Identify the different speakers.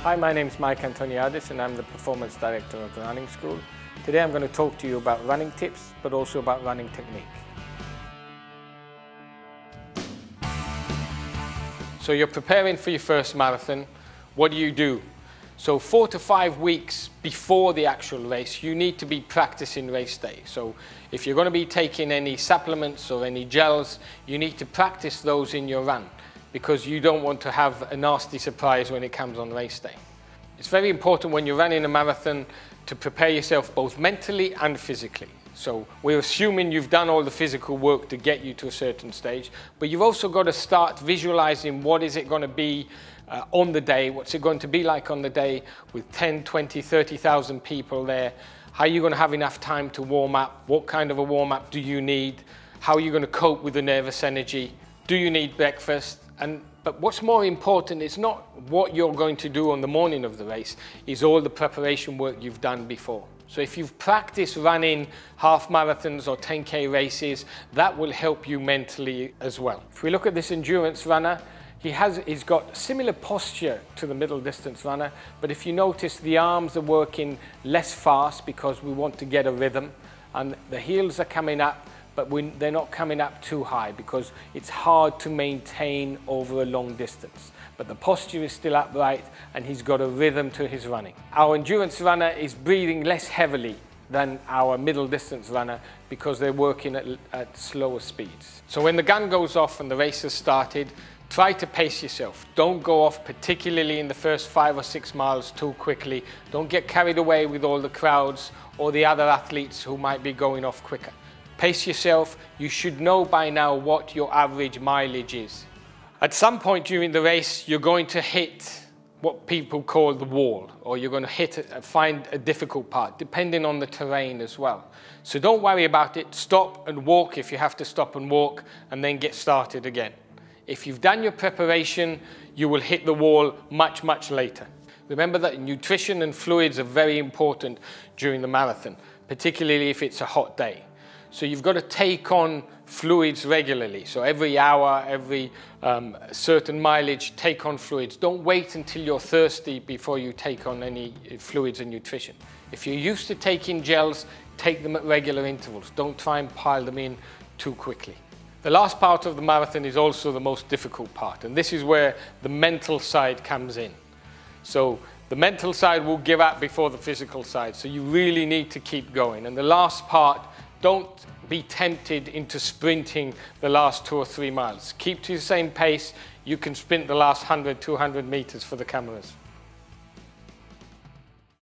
Speaker 1: Hi, my name is Mike Antoniadis and I'm the Performance Director of the Running School. Today I'm going to talk to you about running tips, but also about running technique. So you're preparing for your first marathon. What do? So 4 to 5 weeks before the actual race, you need to be practicing race day. So if you're going to be taking any supplements or any gels, you need to practice those in your run, because you don't want to have a nasty surprise when it comes on race day. It's very important when you're running a marathon to prepare yourself both mentally and physically. So we're assuming you've done all the physical work to get you to a certain stage, but you've also got to start visualizing what is it going to be on the day, what's it going to be like on the day with 10, 20, 30,000 people there. How are you going to have enough time to warm up? What kind of a warm up do you need? How are you going to cope with the nervous energy? Do you need breakfast? But what's more important is not what you're going to do on the morning of the race, is all the preparation work you've done before. So if you've practiced running half marathons or 10K races, that will help you mentally as well. If we look at this endurance runner, he's got similar posture to the middle distance runner, but if you notice, the arms are working less fast because we want to get a rhythm, and the heels are coming up, but they're not coming up too high because it's hard to maintain over a long distance. But the posture is still upright and he's got a rhythm to his running. Our endurance runner is breathing less heavily than our middle distance runner because they're working at slower speeds. So when the gun goes off and the race has started, try to pace yourself. Don't go off, particularly in the first 5 or 6 miles, too quickly. Don't get carried away with all the crowds or the other athletes who might be going off quicker. Pace yourself. You should know by now what your average mileage is. At some point during the race, you're going to hit what people call the wall, or you're going to find a difficult part, depending on the terrain as well. So don't worry about it. Stop and walk if you have to stop and walk, and then get started again. If you've done your preparation, you will hit the wall much, much later. Remember that nutrition and fluids are very important during the marathon, particularly if it's a hot day. So you've got to take on fluids regularly. So every hour, every certain mileage, take on fluids. Don't wait until you're thirsty before you take on any fluids and nutrition. If you're used to taking gels, take them at regular intervals. Don't try and pile them in too quickly. The last part of the marathon is also the most difficult part, and this is where the mental side comes in. So the mental side will give up before the physical side, so you really need to keep going. And the last part, don't be tempted into sprinting the last 2 or 3 miles. Keep to the same pace. You can sprint the last 100, 200 meters for the cameras.